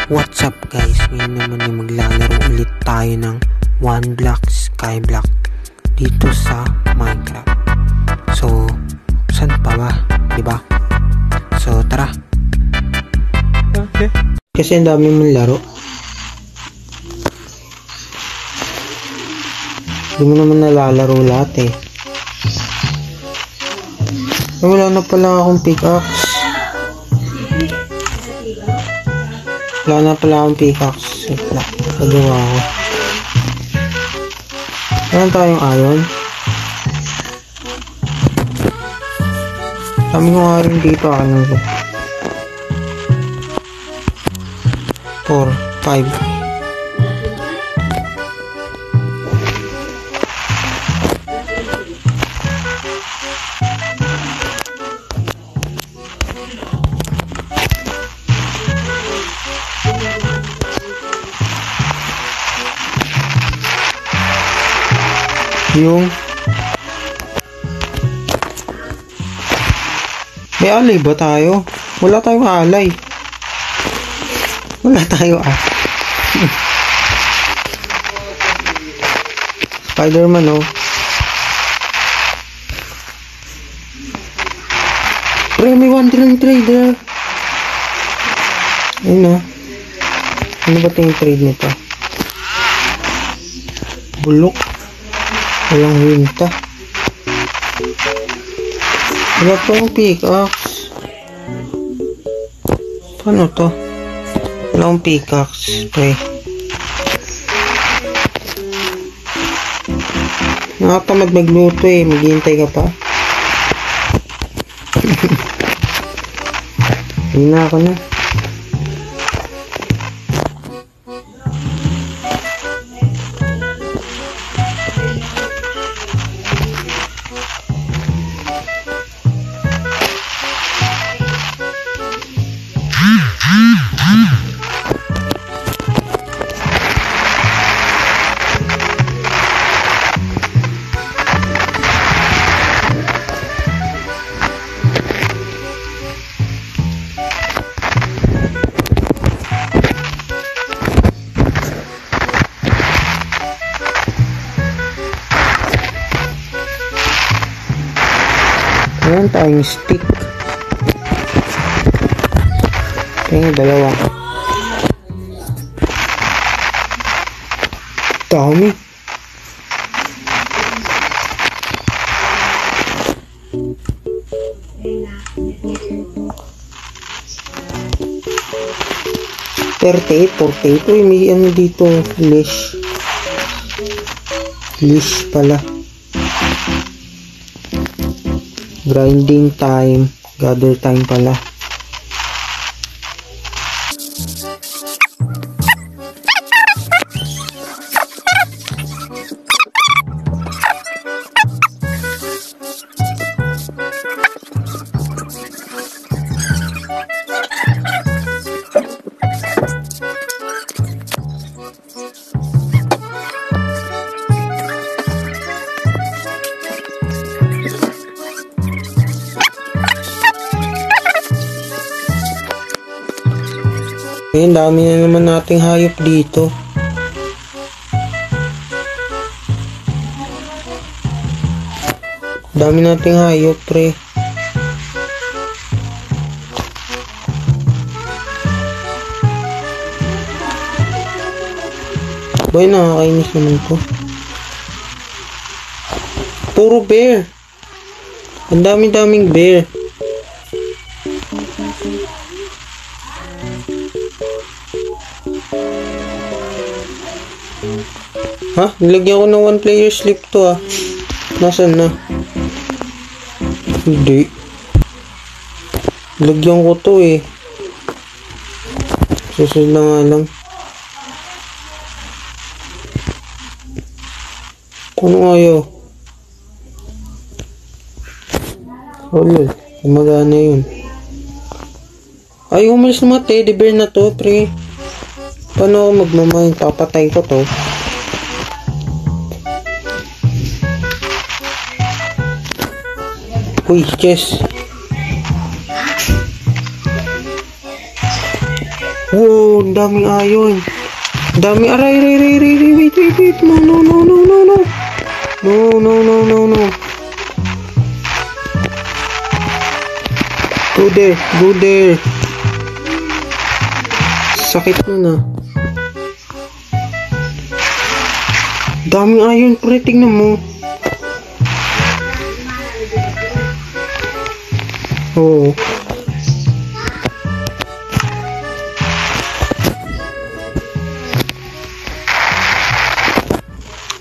What's up guys? Ngayon naman ay maglalaro ulit tayo ng One Block Skyblock dito sa Minecraft. So, saan pa ba? Diba? So, tara! Okay. Kasi ang dami mong laro. Hindi mo naman nalalaro lahat eh. Wala na pala akong pickaxe. Wala na pala akong pickaxe. Pagawa ko. Meron tayong iron. Kami ko nga rin dito. Ano ba? 4, 5. Yung may alay ba tayo? Wala tayong alay. Wala tayo Spider-Man oh. Pre, may one trader. Ayun oh. Ano ba yung trade nito? Bulok. Walang winta. Wala pa yung pickaxe. Paano to? Wala yung pickaxe. Pre. Nakatamad magluto eh. Maghihintay ka pa. Hindi na ako na. Meron tayong stick. Tingnan, dalawa. Dami. $38. May ano dito, leash pala. Grinding time, gather time pala. Ngayon, dami na naman nating hayop dito. Dami nating hayop, pre. Boy, nakakainis naman ko. Puro bear. Ang dami-daming bear. Ha? Nilagyan ko ng one player slip to Nasaan na? Hindi. Nilagyan ko to eh. Susunod na nga lang. Ano ayaw? Lol. Gumagana yun. Ay, umalis na mga teddy bear na to, pre. Paano ako magmamahin? Papatay ko to. Uy, chest. Wow, ang daming iron. Ang daming aray. Wait. No. No. Go there. Sakit na. Daming iron, pre. Tingnan mo. Oo.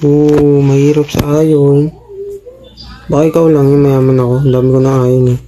Oo, mahirap sa iron. Baka ikaw lang yung mayaman ako. Ang dami ko na iron eh.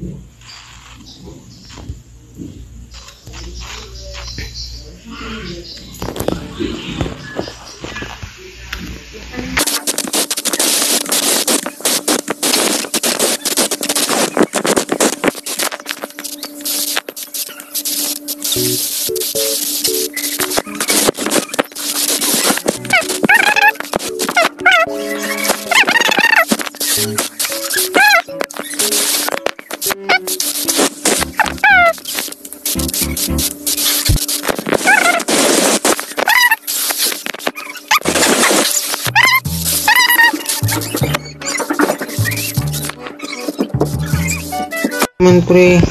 Man pre,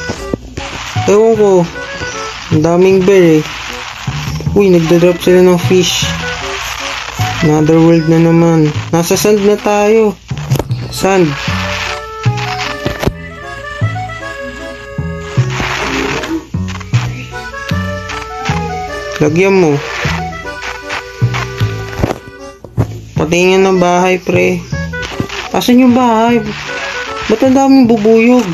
ewan ko, ang daming bear eh. Uy, nagdadrop sila ng fish. Another world na naman. Nasa sand na tayo. Sand. Lagyan mo. Patingin ng bahay pre. Asan yung bahay? Ba't ang daming bubuyog?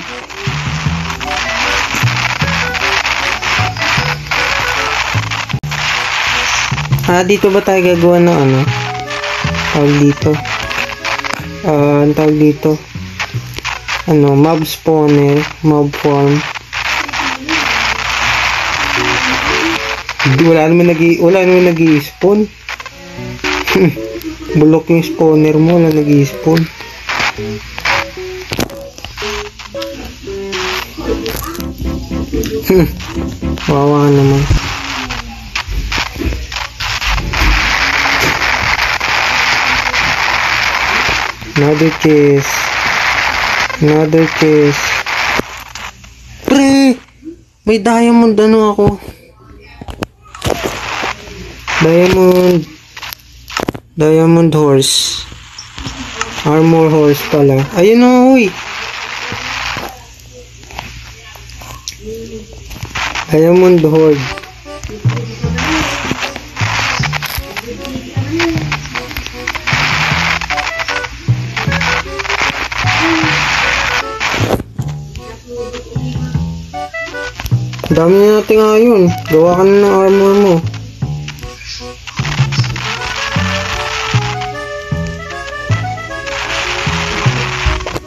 Dito ba tayo gagawa ng ano? Tawag dito. Ang tawag dito. Ano, mob spawner, mob farm. Wala naman nag-i-spawn. Bulok yung spawner mo, wala nag-i-spawn. Wawa naman. Another case. Pre! May diamond ano ako. Diamond horse. Armor horse pala. Ayun o, uy. Diamond horde. Dami na natin ngayon. Gawa ka na ng armor mo.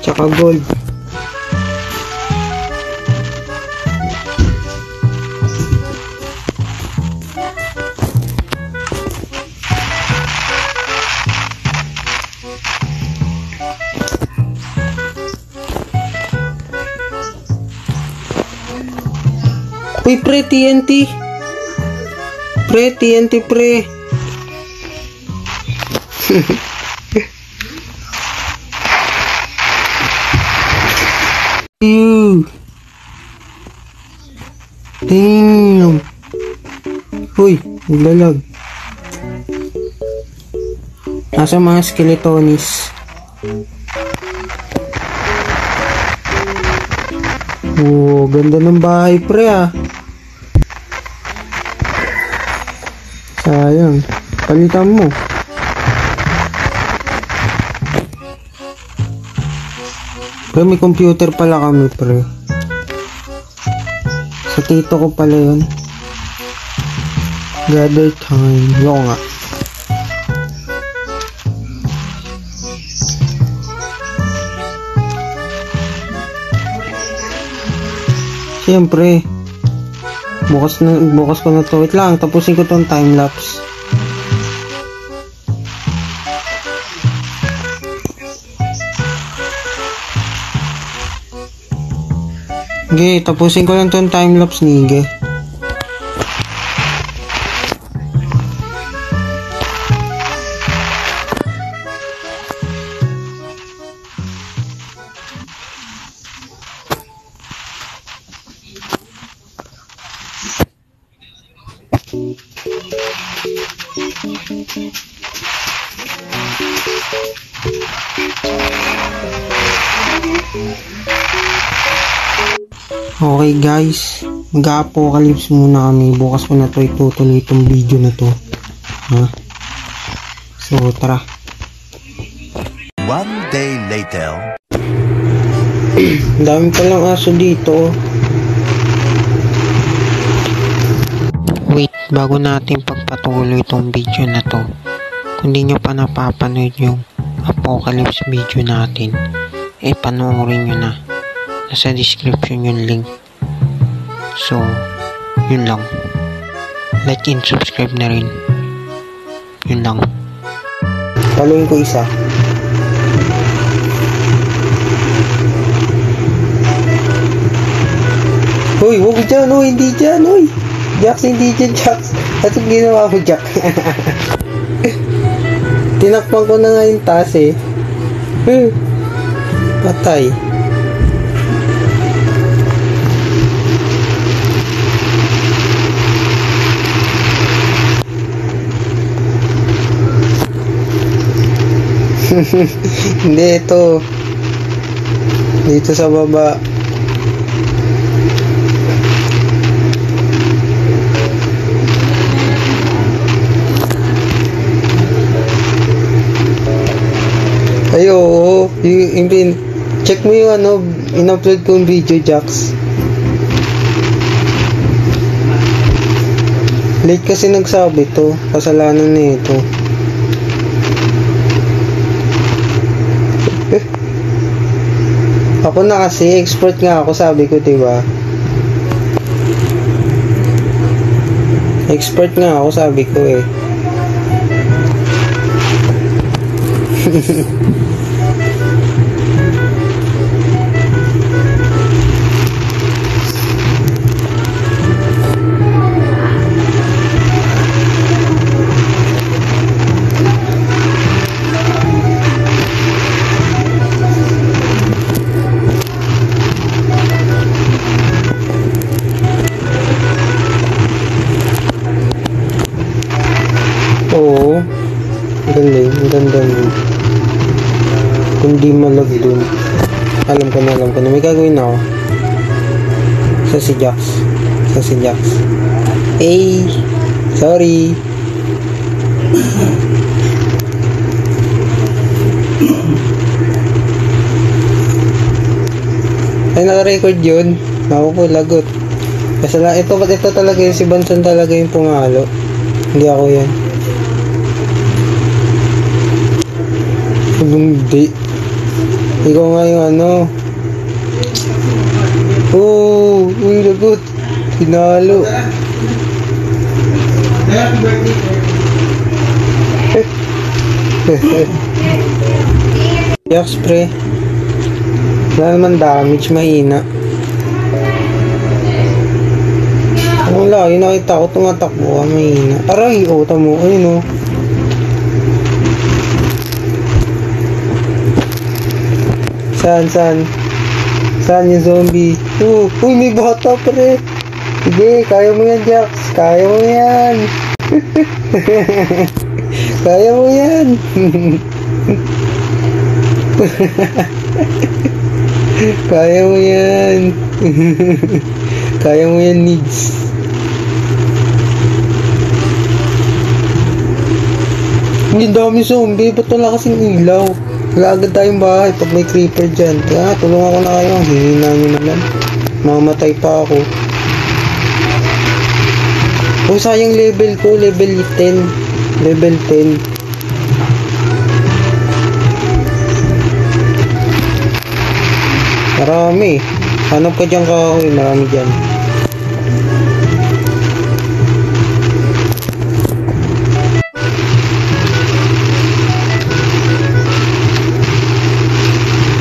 Tsaka gold. Uy, pre, TNT. Pre, TNT, pre. Damn. Uy, naglalag. Nasa mga skeletonis. Oh, ganda ng bahay, pre, ah. Sayang. Palitan mo. Pre, may computer pala kami, pre. Sa tito ko pala yun. Gather time. Loko nga. Siyempre. Bukas ko na to. Wait lang, tapusin ko tong time-lapse. Okay, tapusin ko lang tong time-lapse, nige. Okay guys, mag-apocalypse muna kami. Bukas ko na to itutuloy itong video na to. Ha? So tara. One day later. Dami palang aso dito. Wait, bago natin pagpatuloy itong video na to, kung di nyo pa napapanood yung apocalypse video natin, panoorin nyo na. Nasa description yung link. So, yun lang. Like and subscribe na rin. Yun lang. Paluin ko isa. Uy, huwag dyan, uy, hindi dyan, uy. Jax, hindi dyan, Jax. At ginawa ko, Jax. Tinakpan ko na nga yung taas eh. Patay. Hindi, ito dito sa baba. Ay, oo, check mo yung in-upload ko yung video, Jax. Late kasi nagsabi to, kasalanan na ito. Ako na kasi, expert nga ako, sabi ko, diba? Expert nga ako, sabi ko eh. Oo, galing, ang ganda mo. Kung di malag dun, alam ko na, may gagawin ako. Sa si Jax. Hey, sorry. Ay, naka-record yun. Ako po, lagot. Kasi ito talaga yun, si Banson talaga yung pumalo. Hindi ako yan. Hindi. Ikaw nga yung uy, lagot. Pinalo. Jax, pre. Wala naman damage, mahina. Wala, yun nakita ko tumatakbo, mahina. Aray, tamo, ayun Saan yung zombie? Uy, may bata, pre. Sige, kaya mo yan, Jax. Kaya mo yan. Kaya mo yan. Kaya mo yan. Kaya mo yan, Nids. Hindi dami zombie. Ba't wala kasing ilaw? Wala agad tayong bahay pag may creeper dyan. Kaya tulungan ko na kayo. Ang hihina nyo naman. Mamatay pa ako. Sayang level ko. Level 10. Level 10. Marami. Hanap ka dyan kahoy. Marami dyan.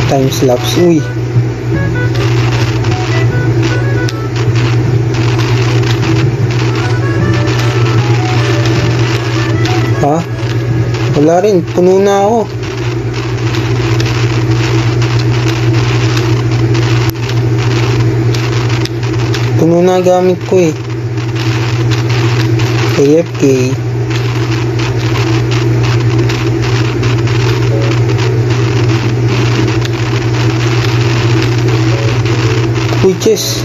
Time-lapse. Uy. Ha? Wala rin. Puno na ako. Puno na gamit ko eh. AFK. Uy, chess.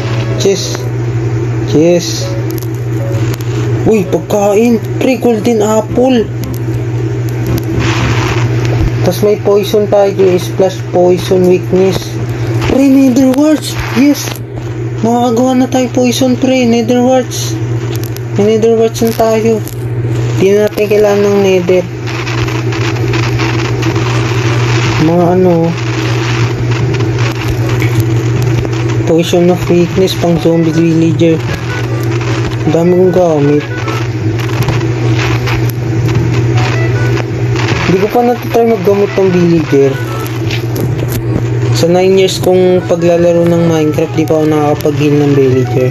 Uy, pagkain. Pre, golden apple. Tas may poison tayo. Splash poison weakness. Pre, nether warts. Yes. Makakagawa na tayo poison, pre. Nether warts. May nether warts na tayo. Hindi na natin kailangan ng nether. Mga ano. Potion of weakness pang zombie villager. Dami kong gamit. Hindi ko pa natitry maggamit ng villager. Sa 9 years kong paglalaro ng Minecraft, di pa ako nakakapag-heal ng villager.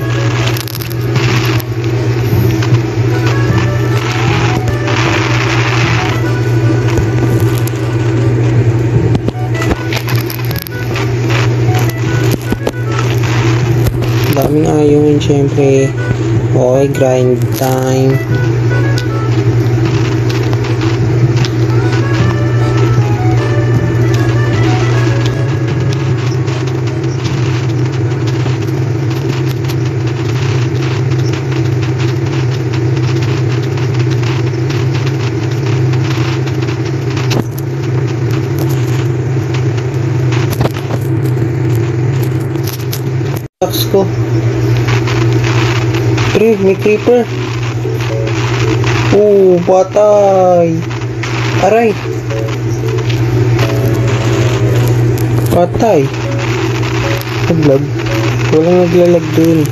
Daming ayungin syempre. Okay, grind time. Ko. Pre, may creeper. Patay. Aray. Patay. Naglag. Walang naglalag dun.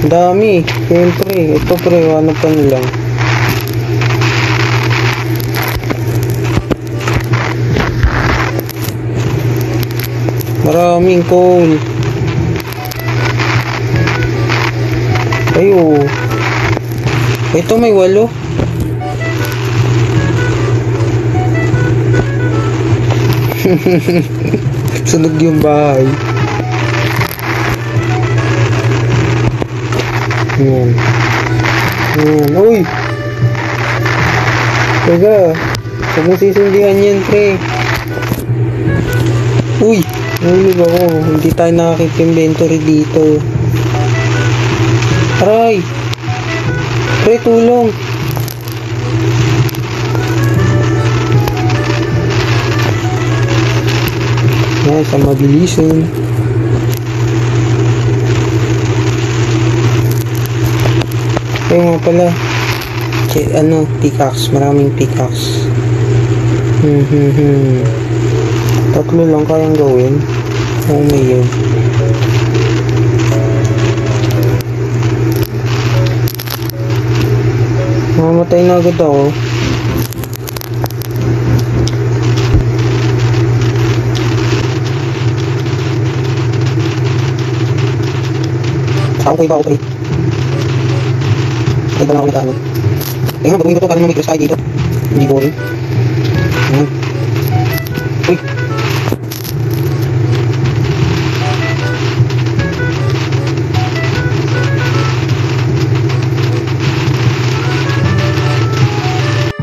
Dami. Siyempre. Ito pre, ano pa nilang. Maraming coal. Ayo. Ito may 8. Sunog yung bahay. Yan. Uy. Teka. Huwag mo sisindihan yan, pre. Uy. Nahulog ako. Hindi tayo nakakip-inventory dito. Aray! Pre, tulong! Yan, sa mabilisan. Ay, nga pala. Pickaxe. Maraming pickaxe. Tatlo lang kayang gawin. Oo, may yun. Mamatay na agad ako. Saan ko iba ako pre? Iba na ako nagkano. Kaya nga, baguhin ko to para na may cross tayo dito. Hindi boring. Uy!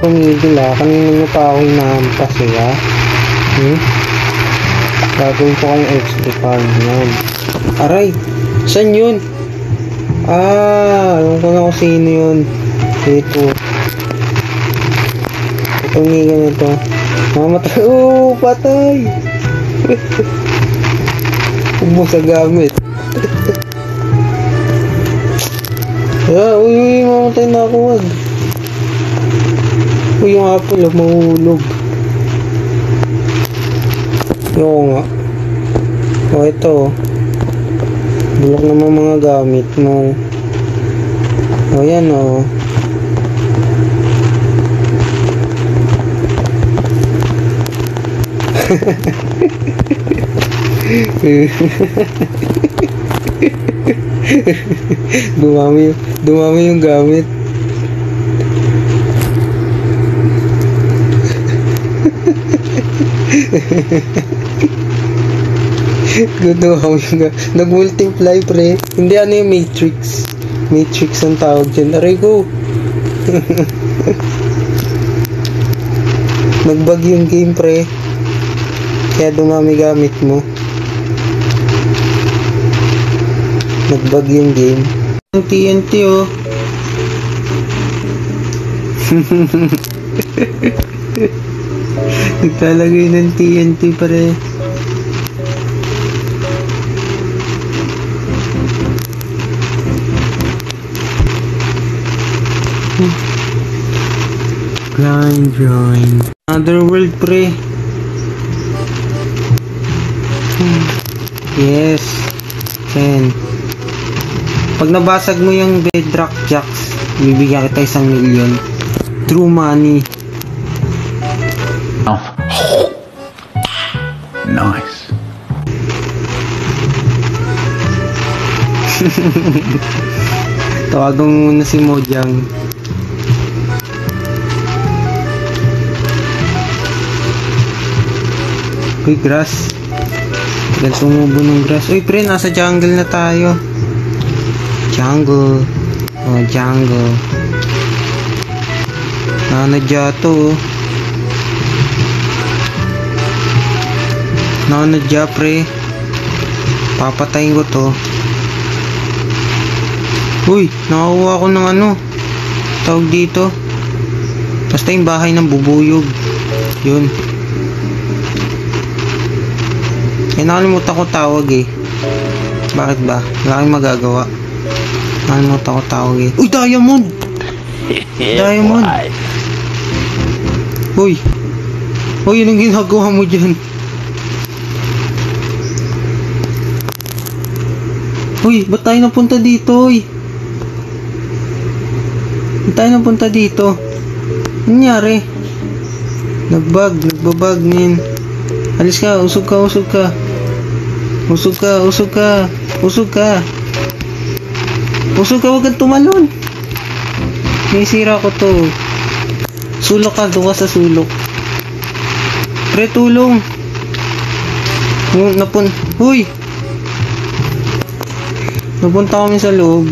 Pumigil kanina nyo pa ako hinahampas gagawin ko kayong XP farm yan. Aray, saan yun? Alam ko na kung sino yun. Ito pumigil nito. Mamatay. Patay. Ubos sa gamit. Uy, mamatay na ako. Uy, yung apple mahulog. Oo nga. Ito. Bulok naman mga gamit mo. Yan dumami yung gamit. Good, nag-multiply pre. Hindi yung matrix. Matrix ang tawag dyan. Aray ko. Nagbag yung game, pre. Kaya dumami gamit mo. Nagbag yung game. Ang TNT, oh. Naglalagay ng TNT, pre. Blind join. Another world, pre. Yes. 10. Pag nabasag mo yung bedrock jacks, bibigyan kita 1,000,000. True money. Oh. Nice. Tawagan mo muna si Mojang. Uy, grass. Dahil sumubo ng grass. Uy, pre, nasa jungle na tayo. Jungle. Oh, jungle. Nanadya to, oh. Nanadya, pre. Papatayin ko to. Uy, nakakuha ko ng ano. Tawag dito. Basta yung bahay ng bubuyog. Yun. Eh, nakalimutan ko tawag eh. Bakit ba? Wala kang magagawa. Nakalimutan ko tawag eh. Uy, diamond! Diamond! Uy! Uy, anong ginagawa mo dyan? Uy, ba't tayo napunta dito, uy? Ba't tayo napunta dito? Ano nangyari? Nagbabag nin. Alis ka, usog ka. Usog ka. Usog ka, huwag kang tumalon. May sira ko to. Sulok ka, doon ka sa sulok. Pre, tulong. Huy! Napunta kami sa loob.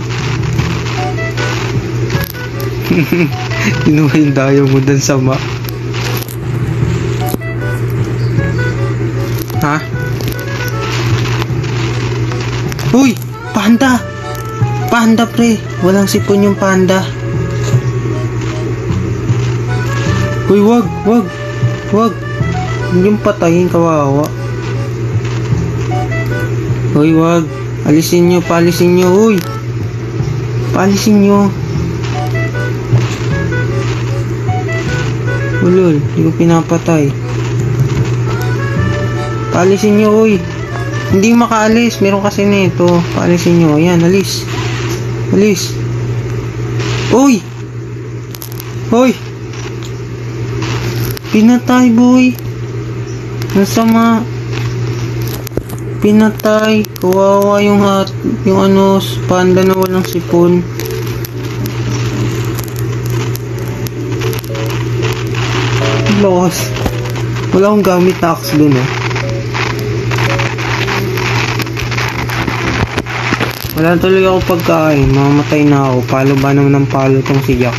Kinuha yung diamond ang sama. Ha? Uy! Panda! Panda, pre! Walang sipon yung panda. Uy, wag! Huwag yung patayin, kawawa. Uy, wag! Paalisin nyo, uy! Paalisin nyo. Ulol, hindi ko pinapatay. Paalisin nyo, uy! Hindi makaalis, meron kasi nito. Paalisin nyo, ayan, alis. Uy! Pinatay, boy! Ang sama. Pinatay. Kawawa yung panda na walang sipon. Loss. Wala akong gamit na axe dun, eh. Wala tuloy ako pagkain. Mamamatay na ako. Palo ba naman ng palo tong si Jax?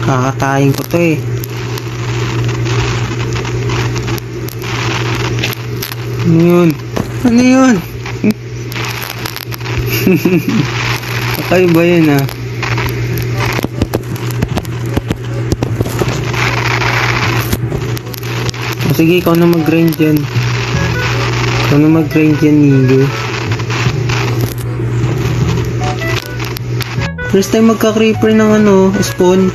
Kakatayin ko to, eh. Ano yun? Patay ba yun, ah? O sige, ikaw na mag-grind dyan. Nigo. First time magka-creeper ng spawn.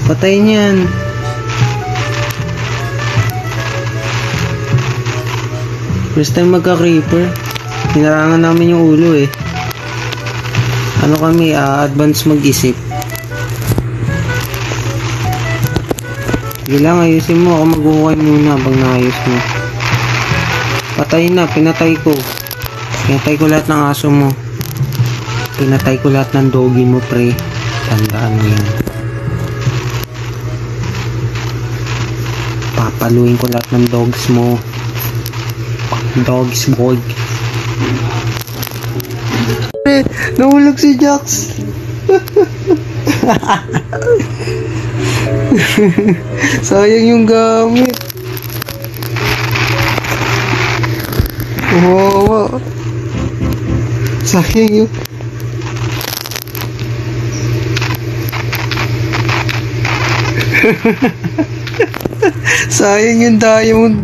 Patayin yan. First time magka-creeper. Hinarangan namin yung ulo, eh. Ano kami, advance mag-isip. Sige lang, ayusin mo. Ako mag-uukay muna habang naayos mo. Patay na, pinatay ko. Pinatay ko lahat ng aso mo. Pinatay ko lahat ng doggy mo, pre. Tandaan mo yan. Papaluin ko lahat ng dogs mo. Dogs, boy. Nahulog si Jax. Sayang yung gamit. Wow. Sayang yung sayang yung diamond.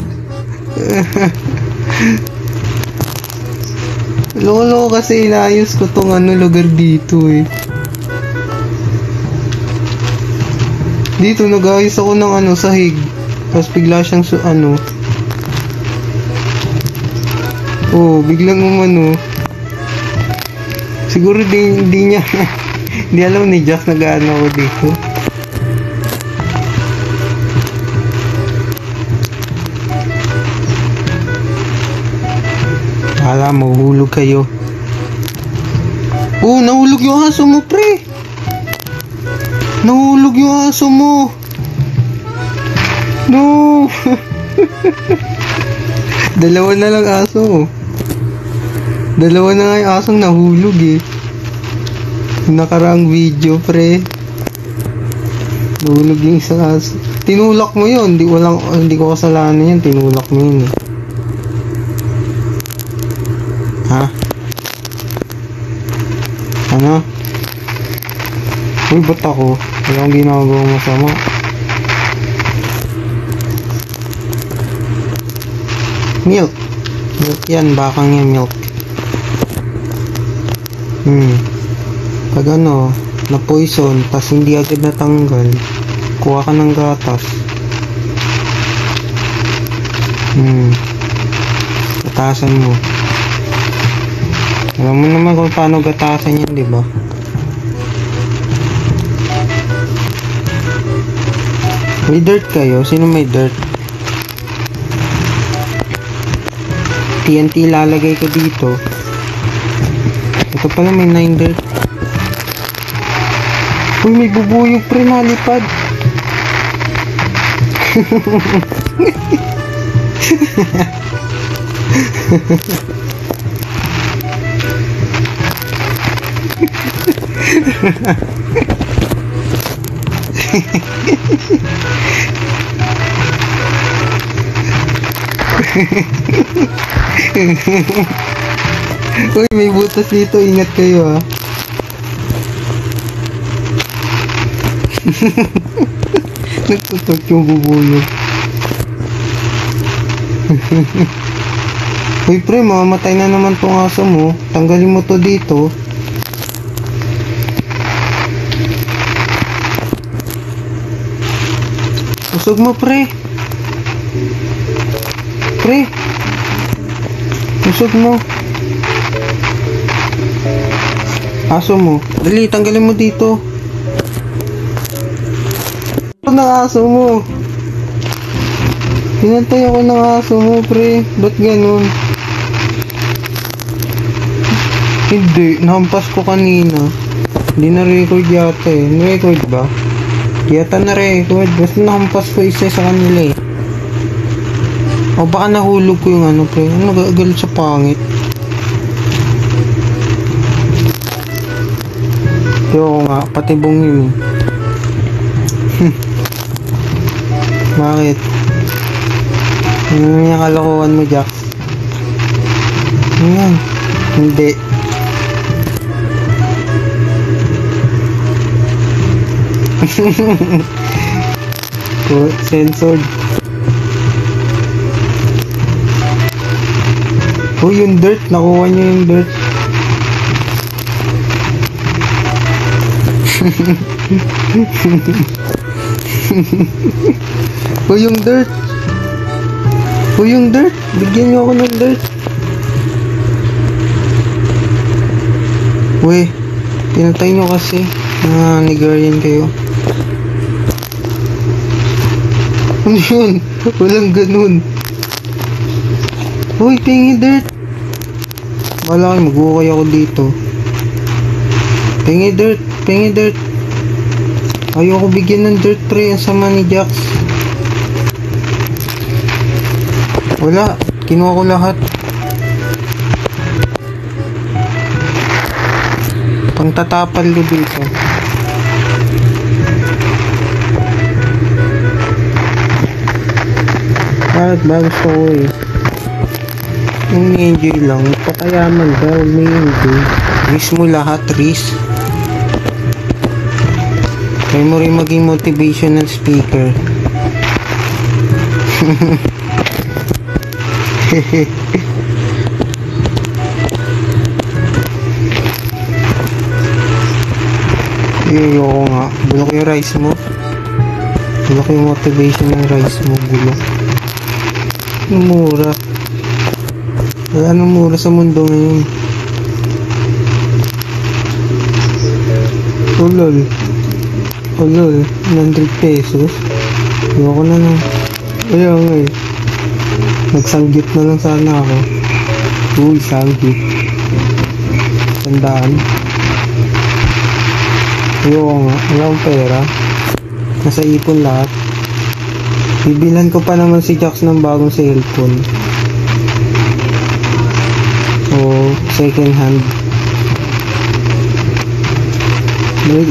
Lolo kasi inayos ko tong lugar dito eh. Dito nag-ayos ako ng sahig. Tapos bigla siyang biglang siguro di niya di alam ni Jax nag-ano ako dito. Hala, mahuhulog kayo. Nahulog yung aso mo, pre. Nahulog yung aso mo. No. Dalawa na lang aso. Dalawa na nga yung asong nahulog eh. Nakaraang video, pre. Nahulog yung isang aso. Tinulak mo yun. Hindi ko kasalanan yan. Tinulak mo yun eh. Ha? Ano? Uy, ba't ako? Wala akong ginagawa masama. Milk. Milk yan. Bakang yan, milk. Pag na poison, tas hindi agad natanggal, kuha ka ng gatas. Gatasan mo. Alam mo naman kung paano gatasan yan, di ba? May dirt kayo? Sino may dirt? TNT lalagay ko dito. Ito pala may 9 dirt. Uy, may bubuyog, pre, nalipad. Uy, may butas dito. Ingat kayo, ha. Nagtutok yung bubuyog. Uy, pre, mamamatay na naman tong aso mo. Tanggalin mo to dito. Usog mo, pre. Pre. Usog mo. Aso mo. Dali, tanggalin mo dito. Ito na aso mo. Pinantay ako ng aso mo, pre. Ba't ganun? Hindi. Nahampas ko kanina. Hindi na-record yata eh. Na-record ba? Yata na-record. Basta nahampas ko isa sa kanila eh. O baka nahulog ko yung pre. Nagagalit sa pangit. Yo nga, pati bungin eh. Bakit? Ano yung kalokohan mo, Jax? Ayan. Hindi. Censored. Oh, yung dirt. Nakuha niyo yung dirt. Oh, yung dirt. Oh, yung dirt. Bigyan niyo ako ng dirt. Uy, pinatay niyo kasi. Nigerian kayo. Ano yun? Walang ganun. Uy, pingi dirt. Wala kayo, mag-ukay ako dito. Pingi dirt. Pingi dirt. Ayoko bigyan ng dirt, pre. Ang sama ni Jax. Wala. Kinuha ko lahat. Tatapal ko dito. Bakit ba gusto ko eh? Yung enjoy lang. Patayaman ka. Huwag may enjoy. Risk mo lahat. Risk. Kaya mo rin maging motivational speaker. Ayoko nga. Bulok yung rice mo. Bulok yung motivation ng rice mo. Bulok. Ang mura. Wala nang mura sa mundo ngayon. Ulol. Ulol. 100 pesos. Ayoko na lang. Ayaw nga eh. Nagsanggit na lang sana ako. Uy, sanggit. Tandaan. Ayoko nga. Wala akong pera. Nasa ipon lahat. Bibilan ko pa naman si Jax ng bagong cellphone. O second hand.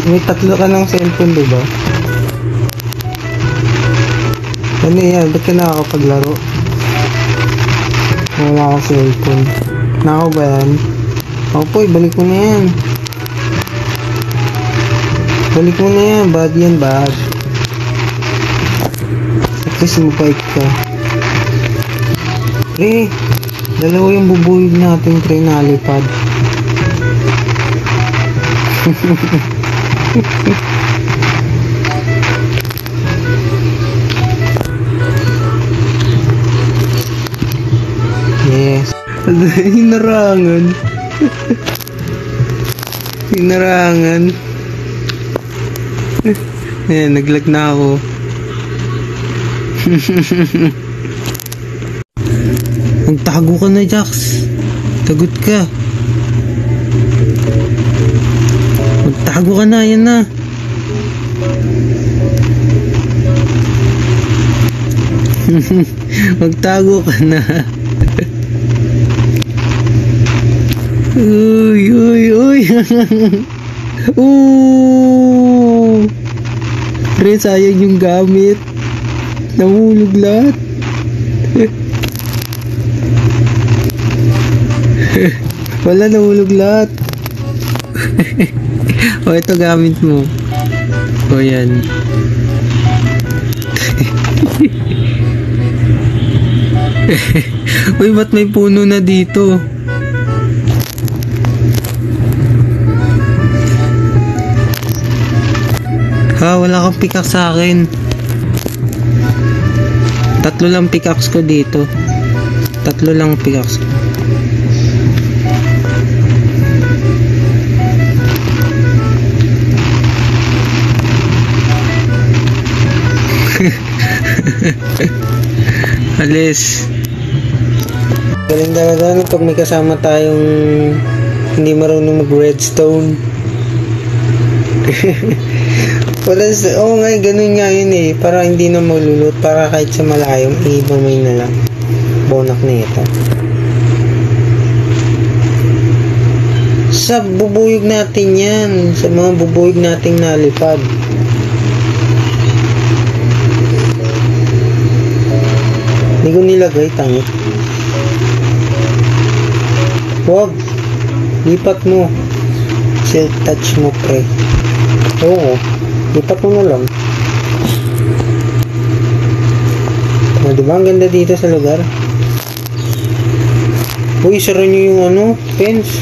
May tatlo ka ng cellphone, diba? Ano yan? Ba't ka nakakapaglaro? Wala akong cellphone. Nako ba yan? Opo, balik mo na yan. Balik mo na yan. Bad yan, bad. At least mabait ka. Pre, dalawa yung bubuyog natin, pre, nalipad. Yes. Hinarangan. Hinarangan. Ayan, naglag na ako. Magtago ka na, Jax. Tagot ka. Magtago ka na, yan na. Magtago ka na. Uy, uy, uy. Pre, sayang yung gamit. Nahulog lahat. Wala, nahulog lahat. O, ito gamit mo. O, yan. Uy, ba't may puno na dito? Ha, wala kang pickaxe sa akin. 3 lang pickaxe ko dito. 3 lang pickaxe ko. Alis. Galing talaga pag may kasama tayong hindi marunong mag-redstone. Wala, oo nga, ganun nga yun eh. Para hindi na maglulot. Para kahit sa malayong, ibamay na lang. Bonak na ito. Sa bubuyog natin yan. Sa mga bubuyog nating nalipad. Hindi ko nilagay, tangit. Huwag. Lipat mo. Silk touch mo, pre. Oo. Lipat mo na lang. O, diba? Ang ganda dito sa lugar. Uy, sara nyo yung ano, fence.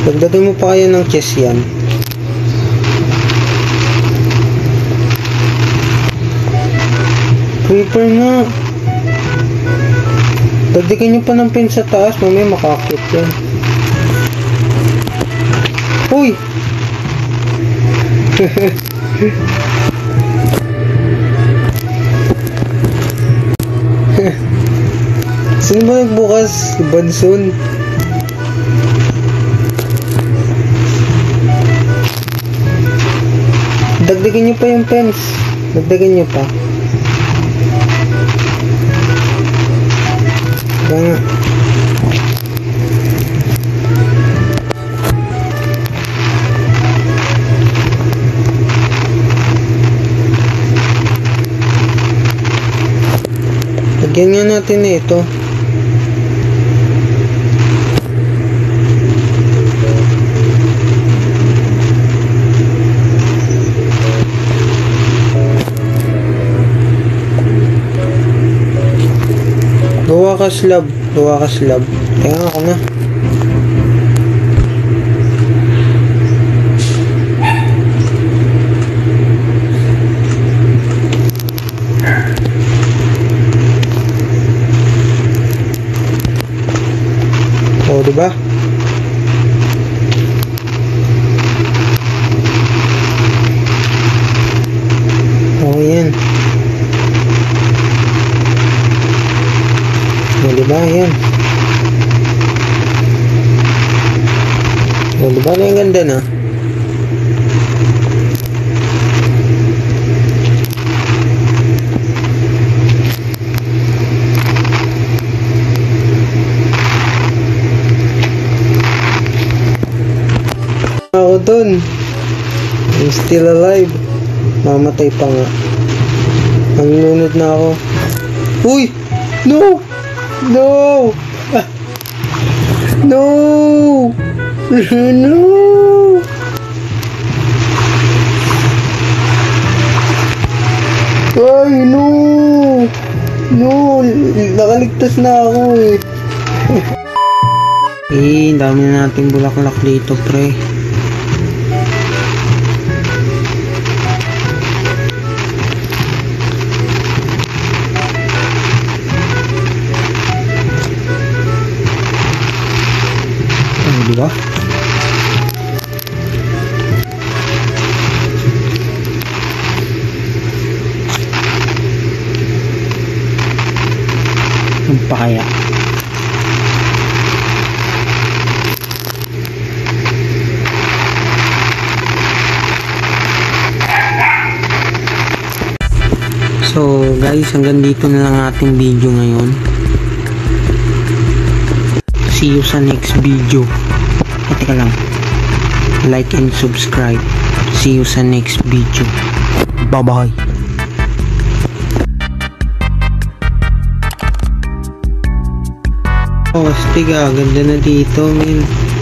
Dagdagan mo pa kayo ng chest yan. Creeper nga. Dagdagan nyo pa ng fence sa taas, mamaya makakit yan. Uy! Sino ba nagbukas? Si Bansun. Dagdagan nyo pa yung fence. Dagdagan nyo pa. Lagyan nga natin na ito. Gawa ka slab. Kaya ako na. O, diba? O, yan. O, diba? Yan. O, diba? Ang ganda na. Ako dun. I'm still alive. Mamatay pa nga. Nangunod na ako. Uy! No! No! No! No! Ay, no! No! Nakaligtas na ako eh. Dami na nating bulaklak dito, pre. Diba? Ang pakaya. So guys, hanggang dito na lang ating video ngayon. See you sa next video. Teka lang, like and subscribe. See you sa next video. Bye bye. Oh, astig ah, ganda na dito, man.